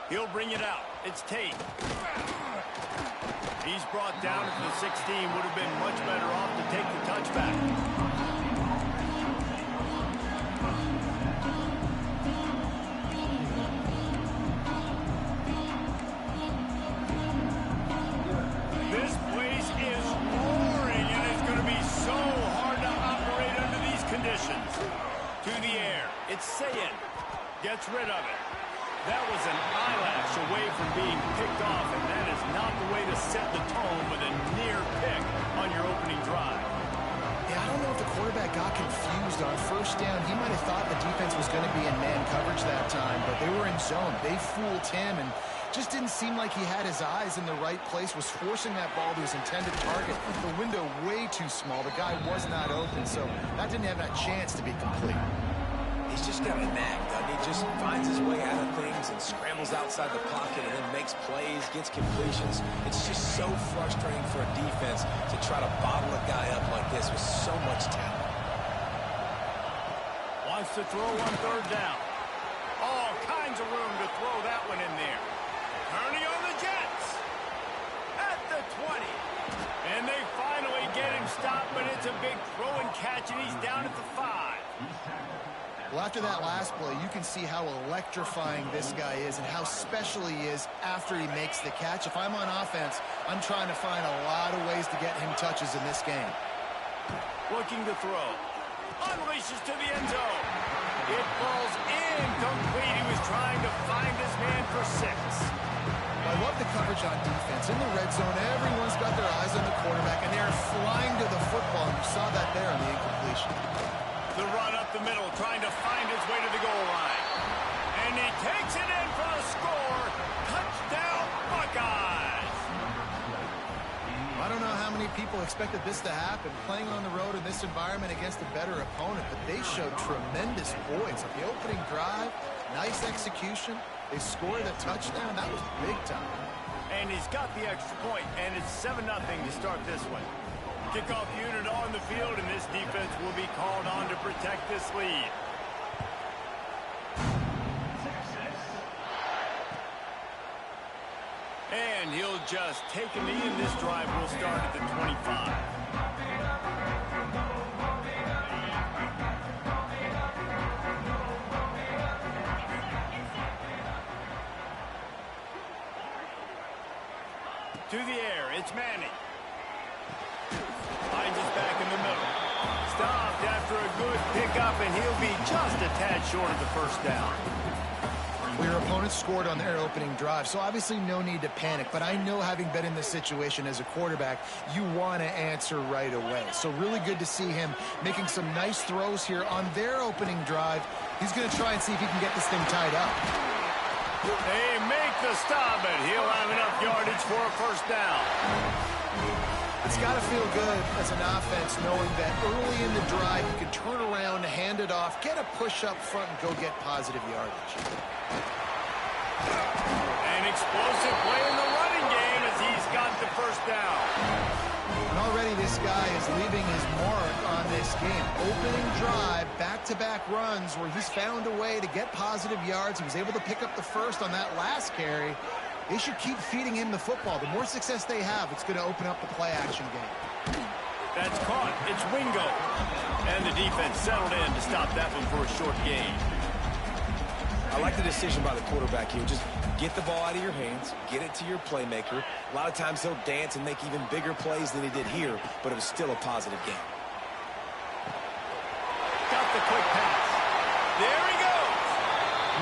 He'll bring it out. It's Tate. He's brought down at the 16. Would have been much better off to take the touchback. This place is roaring, and it's going to be so hard to operate under these conditions. To the air. It's Sayin. Gets rid of it. That was an eyelash away from being picked off, and that is not the way to set the tone with a near pick on your opening drive. Yeah, I don't know if the quarterback got confused on first down. He might have thought the defense was going to be in man coverage that time, but they were in zone. They fooled him and just didn't seem like he had his eyes in the right place, was forcing that ball to his intended target. The window way too small. The guy was not open, so that didn't have that chance to be complete. He's just got a knack, doesn't he? Just finds his way out of things and scrambles outside the pocket and then makes plays, gets completions. It's just so frustrating for a defense to try to bottle a guy up like this with so much talent. Wants to throw on third down. All kinds of room to throw that one in there. Turning on the Jets. At the 20. And they finally get him stopped, but it's a big throw and catch, and he's down at the 5. Well, after that last play, you can see how electrifying this guy is and how special he is after he makes the catch. If I'm on offense, I'm trying to find a lot of ways to get him touches in this game. Looking to throw. Unleashes to the end zone. It falls incomplete. He was trying to find his man for 6. I love the coverage on defense. In the red zone, everyone's got their eyes on the quarterback, and they're flying to the football. And you saw that there on the incompletion. The run up the middle, trying to find his way to the goal line. And he takes it in for the score. Touchdown, Buckeyes! I don't know how many people expected this to happen, playing on the road in this environment against a better opponent, but they showed tremendous poise. On the opening drive, nice execution. They scored a touchdown. That was big time. And he's got the extra point, and it's 7-0 to start this one. Kickoff unit on the field, and this defense will be called on to protect this lead. And he'll just take a knee, and this drive will start at the 25. To the air, it's Manning. Finds us back in the middle. Stopped after a good pickup, and he'll be just a tad short of the first down. Well, your opponent scored on their opening drive, so obviously no need to panic. But I know, having been in this situation as a quarterback, you want to answer right away. So really good to see him making some nice throws here on their opening drive. He's going to try and see if he can get this thing tied up. They make the stop, and he'll have enough yardage for a first down. It's got to feel good as an offense knowing that early in the drive you can turn around, hand it off, get a push up front, and go get positive yardage. An explosive play in the running game as he's got the first down. And already this guy is leaving his mark on this game. Opening drive, back-to-back runs where he's found a way to get positive yards. He was able to pick up the first on that last carry. They should keep feeding him the football. The more success they have, it's going to open up the play-action game. That's caught. It's Wingo. And the defense settled in to stop that one for a short gain. I like the decision by the quarterback here. Just get the ball out of your hands, get it to your playmaker. A lot of times he'll dance and make even bigger plays than he did here, but it was still a positive game. Got the quick pass. There he goes.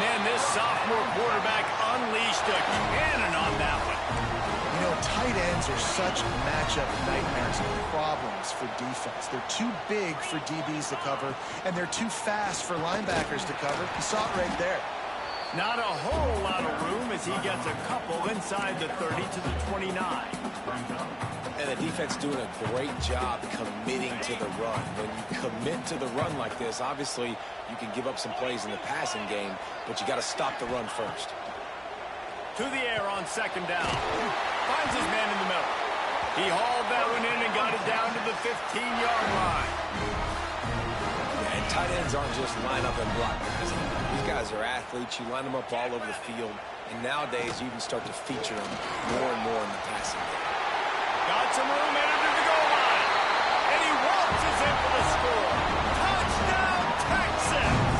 Man, this sophomore quarterback unleashed a cannon on that one. You know, tight ends are such matchup nightmares and problems for defense. They're too big for DBs to cover, and they're too fast for linebackers to cover. You saw it right there. Not a whole lot of room as he gets a couple inside the 30 to the 29. And the defense doing a great job committing to the run. When you commit to the run like this, obviously you can give up some plays in the passing game, but you got to stop the run first. To the air on second down. Finds his man in the middle. He hauled that one in and got it down to the 15-yard line. And tight ends aren't just line up and block guys. These guys are athletes. You line them up all over the field, and and nowadays you even start to feature him more and more in the passing game. Got some room entered to the goal line. And he waltzes in for the score. Touchdown, Texans!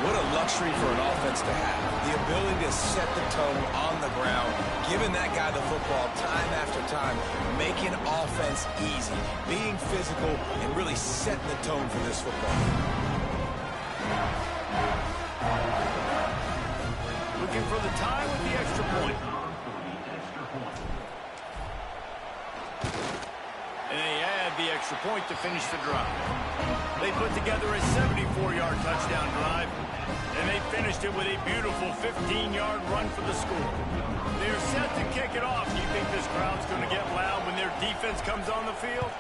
What a luxury for an offense to have. The ability to set the tone on the ground, giving that guy the football time after time, making offense easy, being physical, and really setting the tone for this football. Looking for the tie with the extra point. And they add the extra point to finish the drive. They put together a 74-yard touchdown drive, and they finished it with a beautiful 15-yard run for the score. They're set to kick it off. Do you think this crowd's going to get loud when their defense comes on the field?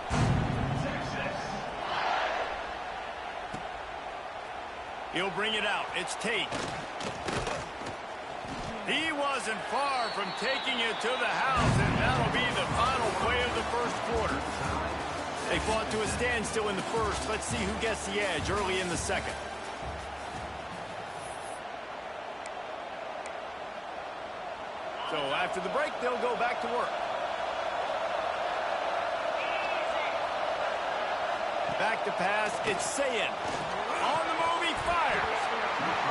He'll bring it out. It's Tate. He wasn't far from taking it to the house, and that'll be the final play of the first quarter. They fought to a standstill in the first. Let's see who gets the edge early in the second. So after the break, they'll go back to work. Back to pass. It's Sayin. On the move, he fires.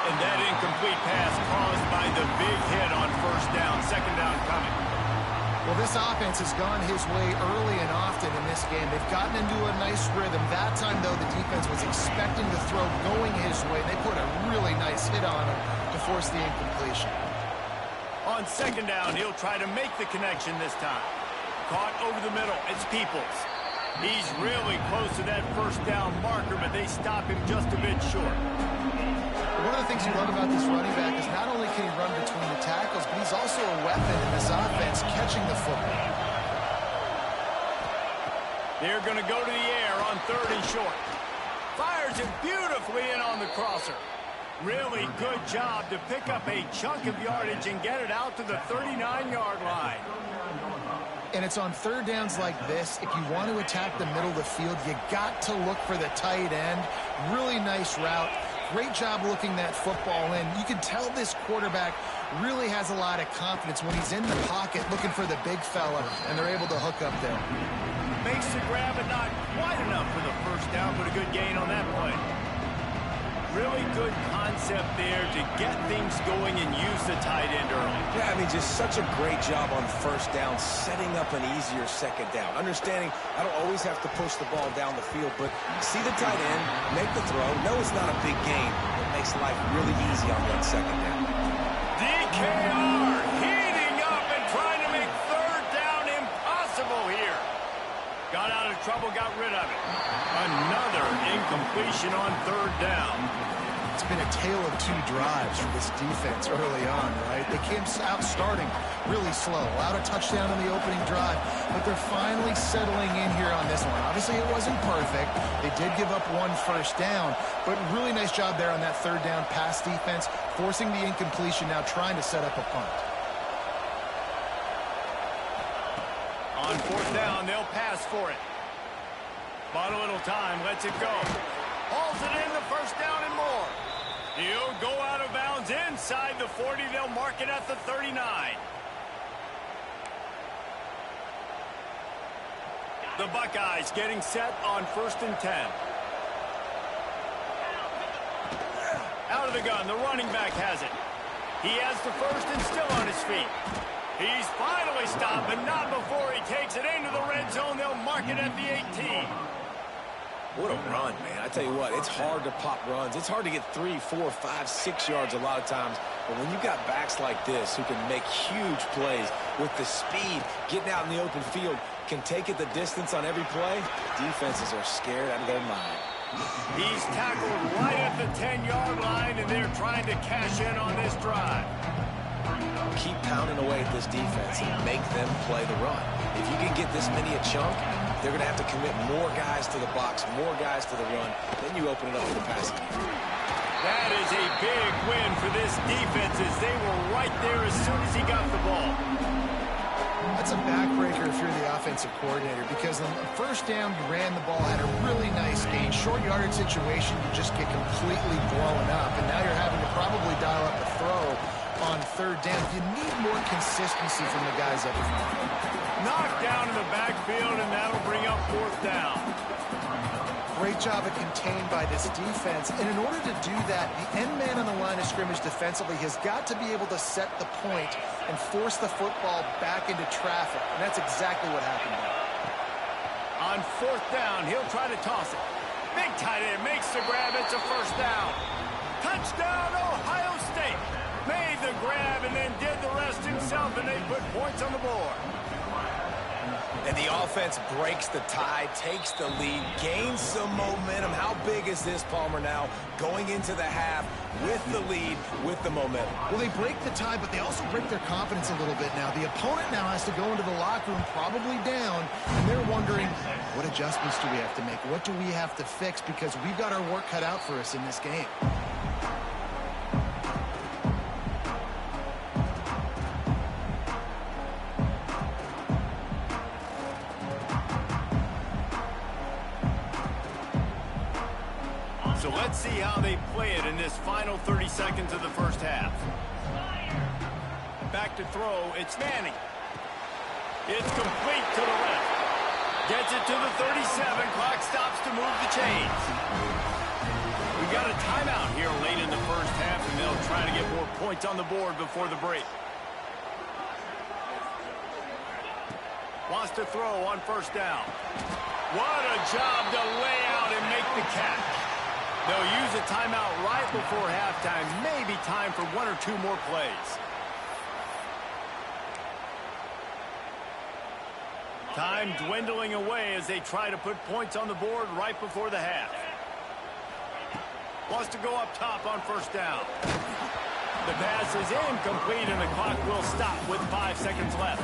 And that incomplete pass caused by the big hit on first down. Second down coming. Well, this offense has gone his way early and often in this game. They've gotten into a nice rhythm. That time, though, the defense was expecting the throw going his way. They put a really nice hit on him to force the incompletion. On second down, he'll try to make the connection this time. Caught over the middle. It's Peoples. He's really close to that first down marker, but they stop him just a bit short. One of the things you love about this running back is not only can he run between the tackles, but he's also a weapon in this offense catching the football. They're going to go to the air on third and short. Fires it beautifully in on the crosser. Really good job to pick up a chunk of yardage and get it out to the 39-yard line. And it's on third downs like this. If you want to attack the middle of the field, you got to look for the tight end. Really nice route. Great job looking that football in. You can tell this quarterback really has a lot of confidence when he's in the pocket looking for the big fella, and they're able to hook up there. Makes the grab, but not quite enough for the first down, but a good gain on that play. Really good concept there to get things going and use the tight end early. Yeah, I mean, just such a great job on first down, setting up an easier second down. Understanding I don't always have to push the ball down the field, but see the tight end, make the throw. No, it's not a big gain. It makes life really easy on that second down. DKR heating up and trying to make third down impossible here. Got out of trouble, got rid of it. Another incompletion on third down. It's been a tale of two drives for this defense early on, right? They came out starting really slow, allowed a touchdown on the opening drive, but they're finally settling in here on this one. Obviously, it wasn't perfect. They did give up one first down, but really nice job there on that third down pass defense, forcing the incompletion, now trying to set up a punt. On fourth down, they'll pass for it. Bought a little time, lets it go. Hauls it in, the first down and more. He'll go out of bounds inside the 40. They'll mark it at the 39. The Buckeyes getting set on 1st and 10. Out of the gun, the running back has it. He has the first and still on his feet. He's finally stopped, but not before he takes it into the red zone. They'll mark it at the 18. What a run, man. I tell you what, it's hard to pop runs. It's hard to get 3, 4, 5, 6 yards a lot of times. But when you've got backs like this who can make huge plays with the speed, getting out in the open field, can take it the distance on every play, defenses are scared out of their mind. He's tackled right at the 10-yard line, and they're trying to cash in on this drive. Keep pounding away at this defense and make them play the run. If you can get this many a chunk, they're going to have to commit more guys to the box, more guys to the run. Then you open it up for the passing game. That is a big win for this defense as they were right there as soon as he got the ball. That's a backbreaker if you're the offensive coordinator, because on the first down, you ran the ball, had a really nice gain. Short yardage situation, you just get completely blown up, and now you're having to probably dial up a throw on third down. You need more consistency from the guys up front. Knocked down in the backfield, and that'll bring up fourth down. Great job of contained by this defense. And in order to do that, the end man on the line of scrimmage defensively has got to be able to set the point and force the football back into traffic. And that's exactly what happened there. On fourth down, he'll try to toss it. Big tight end makes the grab. It's a first down. Touchdown, Ohio State. Made the grab and then did the rest himself, and they put points on the board. And the offense breaks the tie, takes the lead, gains some momentum. How big is this, Palmer, now going into the half with the lead, with the momentum? Well, they break the tie, but they also break their confidence a little bit now. The opponent now has to go into the locker room probably down, and they're wondering, what adjustments do we have to make? What do we have to fix? Because we've got our work cut out for us in this game. So let's see how they play it in this final 30 seconds of the first half. Back to throw, it's Manning. It's complete to the left. Gets it to the 37, clock stops to move the chains. We got a timeout here late in the first half, and they'll try to get more points on the board before the break. Wants to throw on first down. What a job to lay out and make the catch. They'll use a timeout right before halftime. Maybe time for one or two more plays. Time dwindling away as they try to put points on the board right before the half. Wants to go up top on first down. The pass is incomplete, and the clock will stop with 5 seconds left.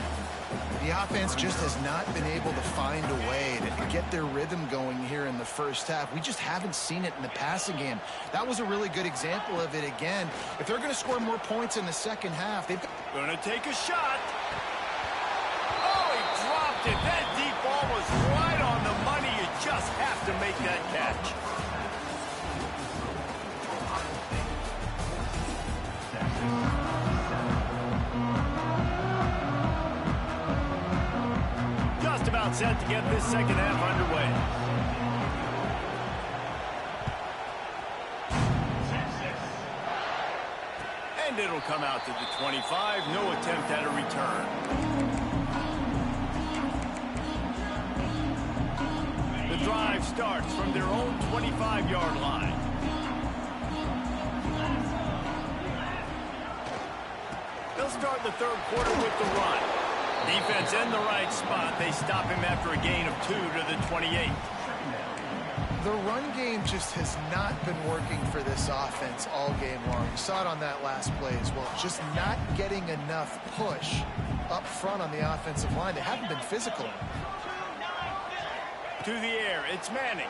The offense just has not been able to find a way to get their rhythm going here in the first half. We just haven't seen it in the passing game. That was a really good example of it again. If they're going to score more points in the second half, they've got... Going to take a shot. Oh, he dropped it. That deep ball was right on the money. You just have to make that catch. About set to get this second half underway. And it'll come out to the 25. No attempt at a return. The drive starts from their own 25-yard line. They'll start the third quarter with the run. Defense in the right spot. They stop him after a gain of 2 to the 28. The run game just has not been working for this offense all game long. You saw it on that last play as well. Just not getting enough push up front on the offensive line. They haven't been physical. To the air, it's Manning.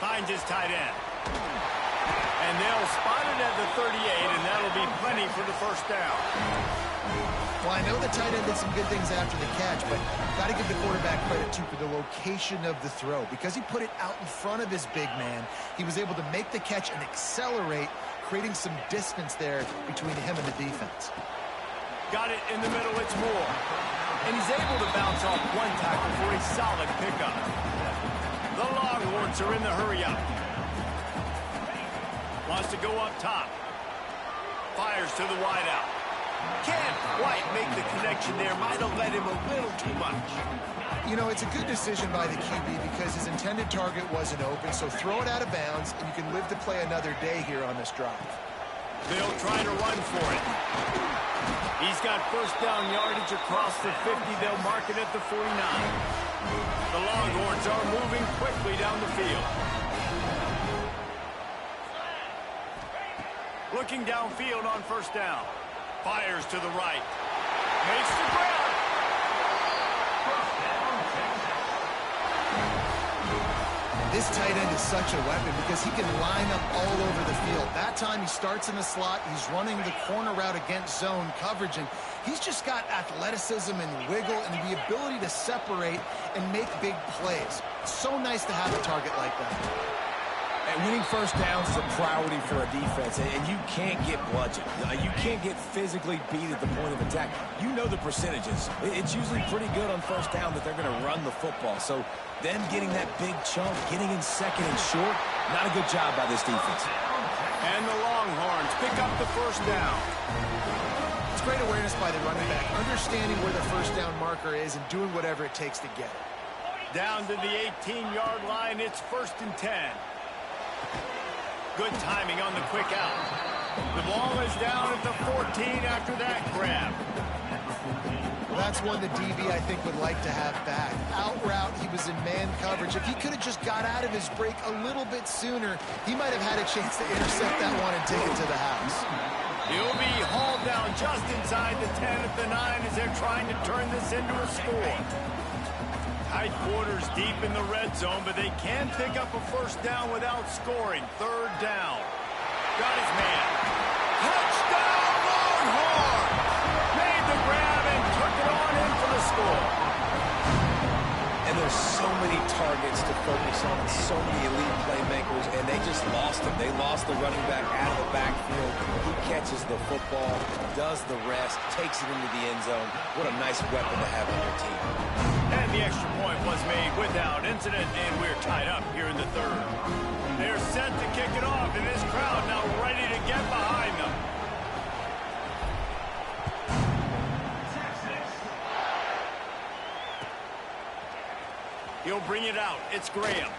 Finds his tight end. And they'll spot it at the 38, and that'll be plenty for the first down. Well, I know the tight end did some good things after the catch, but got to give the quarterback credit, too, for the location of the throw. Because he put it out in front of his big man, he was able to make the catch and accelerate, creating some distance there between him and the defense. Got it in the middle, it's Moore. And he's able to bounce off one tackle for a solid pickup. The Longhorns are in the hurry-up. Wants to go up top. Fires to the wideout. Can't quite make the connection there. Might have led him a little too much. You know, it's a good decision by the QB because his intended target wasn't open, so throw it out of bounds, and you can live to play another day here on this drive. They'll try to run for it. He's got first down yardage across the 50. They'll mark it at the 49. The Longhorns are moving quickly down the field. Looking downfield on first down. Fires to the right. Makes the grab. This tight end is such a weapon because he can line up all over the field. That time he starts in the slot. He's running the corner route against zone coverage, and he's just got athleticism and wiggle and the ability to separate and make big plays. It's so nice to have a target like that. And winning first downs is a priority for a defense, and you can't get bludgeoned. You can't get physically beat at the point of attack. You know the percentages. It's usually pretty good on first down that they're going to run the football. So them getting that big chunk, getting in second and short, not a good job by this defense. And the Longhorns pick up the first down. It's great awareness by the running back, understanding where the first down marker is and doing whatever it takes to get it. Down to the 18-yard line, it's 1st and 10. Good timing on the quick out. The ball is down at the 14 after that grab. Well, that's one the DB, I think, would like to have back. Out route, he was in man coverage. If he could have just got out of his break a little bit sooner, he might have had a chance to intercept that one and take it to the house. He'll be hauled down just inside the 10 at the 9 as they're trying to turn this into a score. Tight quarters deep in the red zone, but they can pick up a first down without scoring. 3rd down. Got his man. Touchdown, Longhorn! Made the grab and took it on in for the score. And there's so many targets to focus on and so many elite playmakers, and they just lost him. They lost the running back out of the backfield. He catches the football, does the rest, takes it into the end zone. What a nice weapon to have on your team. And the extra point was made without incident, and we're tied up here in the 3rd. They're set to kick it off, and this crowd now ready to get behind them. He'll bring it out. It's Graham.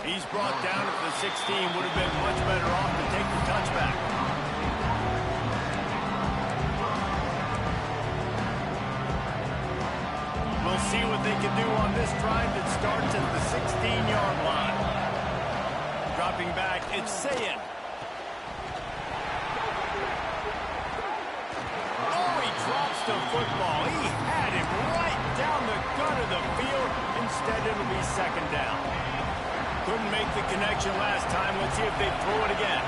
He's brought down at the 16. Would have been much better off to take the touchback. We'll see what they can do on this drive that starts at the 16-yard line. Dropping back, it's Sayin. Oh, he drops the football. He had him right down the gut of the field. Instead, it'll be 2nd down. Couldn't make the connection last time. Let's see if they throw it again.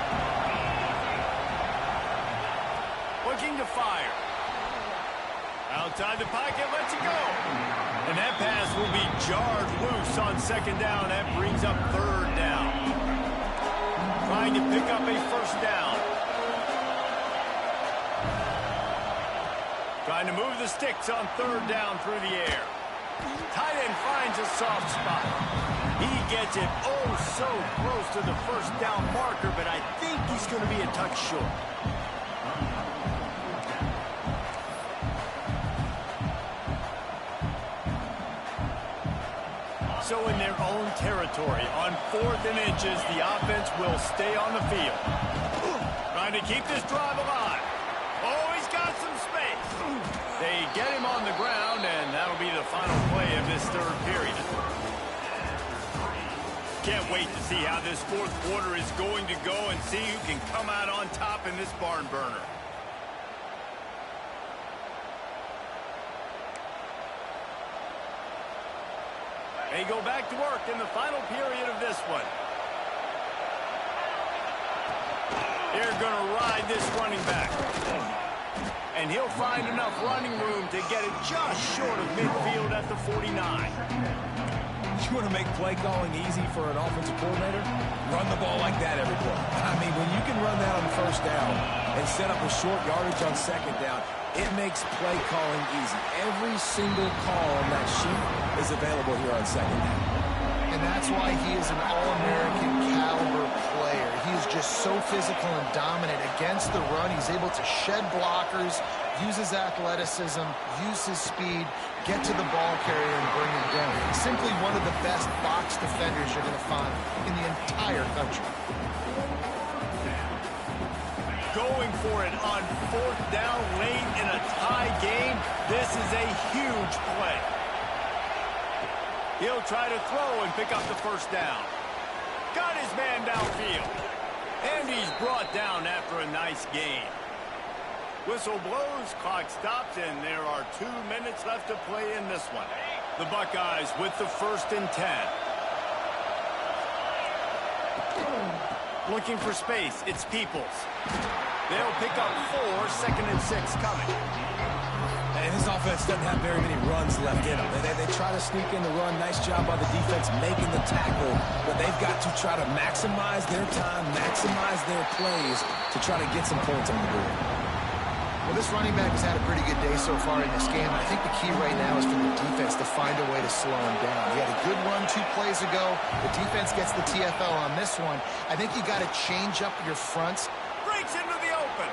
Looking to fire. Outside the pocket, lets it go. And that pass will be jarred loose on 2nd down. That brings up 3rd down. Trying to pick up a first down. Trying to move the sticks on 3rd down through the air. Tight end finds a soft spot. He gets it oh so close to the first down marker, but I think he's going to be a touch short. So in their own territory, on 4th and inches, the offense will stay on the field. Trying to keep this drive alive. Oh, he's got some space. They get him on the ground, and that'll be the final play of this 3rd period. Can't wait to see how this 4th quarter is going to go and see who can come out on top in this barn burner. They go back to work in the final period of this one. They're going to ride this running back. And he'll find enough running room to get it just short of midfield at the 49. You want to make play calling easy for an offensive coordinator? Run the ball like that every play. I mean, when you can run that on 1st down and set up a short yardage on 2nd down, it makes play calling easy. Every single call on that sheet is available here on 2nd down. And that's why he is an All-American caliber player. He is just so physical and dominant against the run. He's able to shed blockers, use his athleticism, use his speed, get to the ball carrier and bring him down. He's simply one of the best box defenders you're going to find in the entire country. Going for it on 4th down late in a tie game. This is a huge play. He'll try to throw and pick up the first down. Got his man downfield. And he's brought down after a nice gain. Whistle blows, clock stops, and there are 2 minutes left to play in this one. The Buckeyes with the 1st and 10. Looking for space, it's Peoples. They'll pick up 4, 2nd and 6 coming. And his offense doesn't have very many runs left in them. They try to sneak in the run. Nice job by the defense making the tackle, but they've got to try to maximize their time, maximize their plays to try to get some points on the board. Well, this running back has had a pretty good day so far in this game. I think the key right now is for the defense to find a way to slow him down. He had a good run 2 plays ago. The defense gets the TFL on this one. I think you got to change up your fronts. Breaks into the open.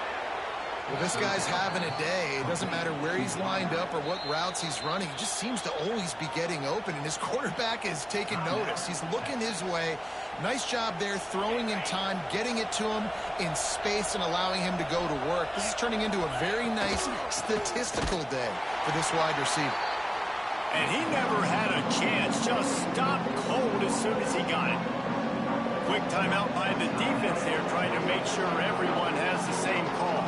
Well, this guy's having a day. It doesn't matter where he's lined up or what routes he's running. He just seems to always be getting open, and his quarterback is taking notice. He's looking his way. Nice job there, throwing in time, getting it to him in space and allowing him to go to work. This is turning into a very nice statistical day for this wide receiver. And he never had a chance. Just stopped cold as soon as he got it. Quick timeout by the defense there, trying to make sure everyone has the same call.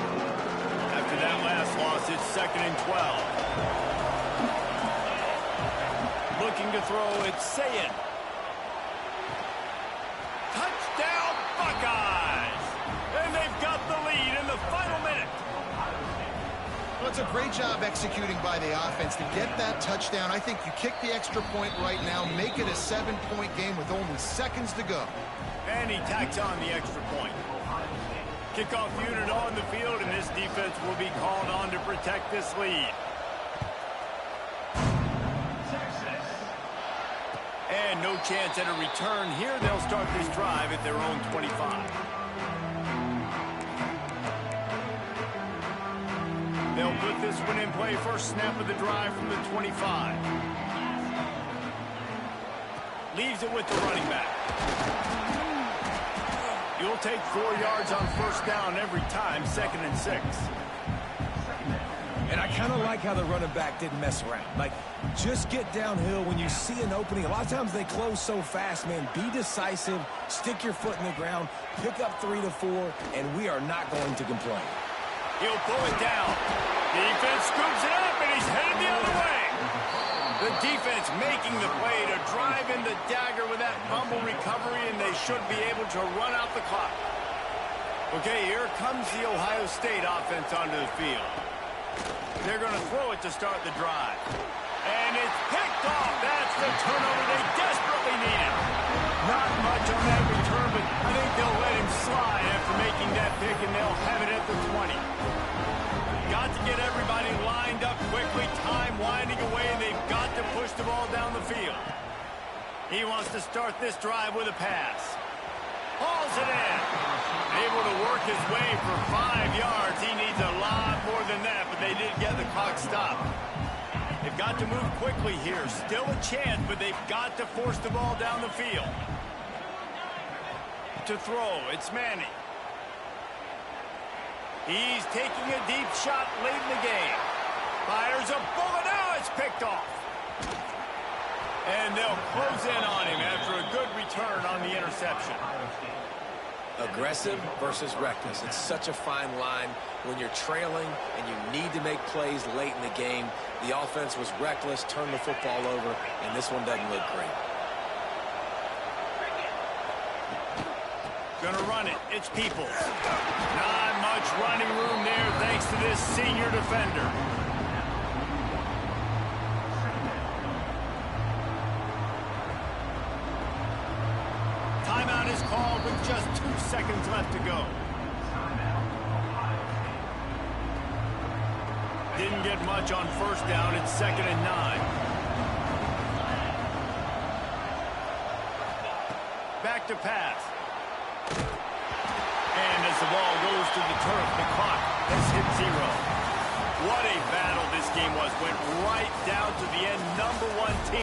After that last loss, it's 2nd and 12. Looking to throw, it's Sayin. Touchdown, Buckeyes! And they've got the lead in the final minute. Well, it's a great job executing by the offense to get that touchdown. I think you kick the extra point right now, make it a 7-point game with only seconds to go. And he tacks on the extra point. Kickoff unit on the field, and this defense will be called on to protect this lead. And no chance at a return here. They'll start this drive at their own 25. They'll put this one in play. First snap of the drive from the 25. Leaves it with the running back. You'll take 4 yards on first down every time, 2nd and 6. And I kind of like how the running back didn't mess around. Like, just get downhill when you see an opening. A lot of times they close so fast, man. Be decisive, stick your foot in the ground, pick up 3 to 4, and we are not going to complain. He'll pull it down. Defense scoops it up, and he's headed the other way. The defense making the play to drive in the dagger with that fumble recovery, and they should be able to run out the clock. Okay, here comes the Ohio State offense onto the field. They're going to throw it to start the drive. And it's picked off. That's the turnover they desperately needed. Not much on that return, but I think they'll let him slide after making that pick, and they'll have it at the 20. Got to get everybody lined up quickly, time winding away, and they've got to push the ball down the field. He wants to start this drive with a pass. Hauls it in. Able to work his way for 5 yards. He needs a lot more than that, but they did get the clock stopped. They've got to move quickly here. Still a chance, but they've got to force the ball down the field. To throw, it's Manning. He's taking a deep shot late in the game. Fires a bullet. Now it's picked off. And they'll close in on him after a good return on the interception. Aggressive versus reckless. It's such a fine line when you're trailing and you need to make plays late in the game. The offense was reckless, turned the football over, and this one doesn't look great. Gonna run it. It's Peoples. Not much running room there thanks to this senior defender. Timeout is called with just 2 seconds left to go. Didn't get much on first down. It's 2nd and 9. Back to pass. And as the ball goes to the turf, the clock has hit 0. What a battle this game was. Went right down to the end. #1 team.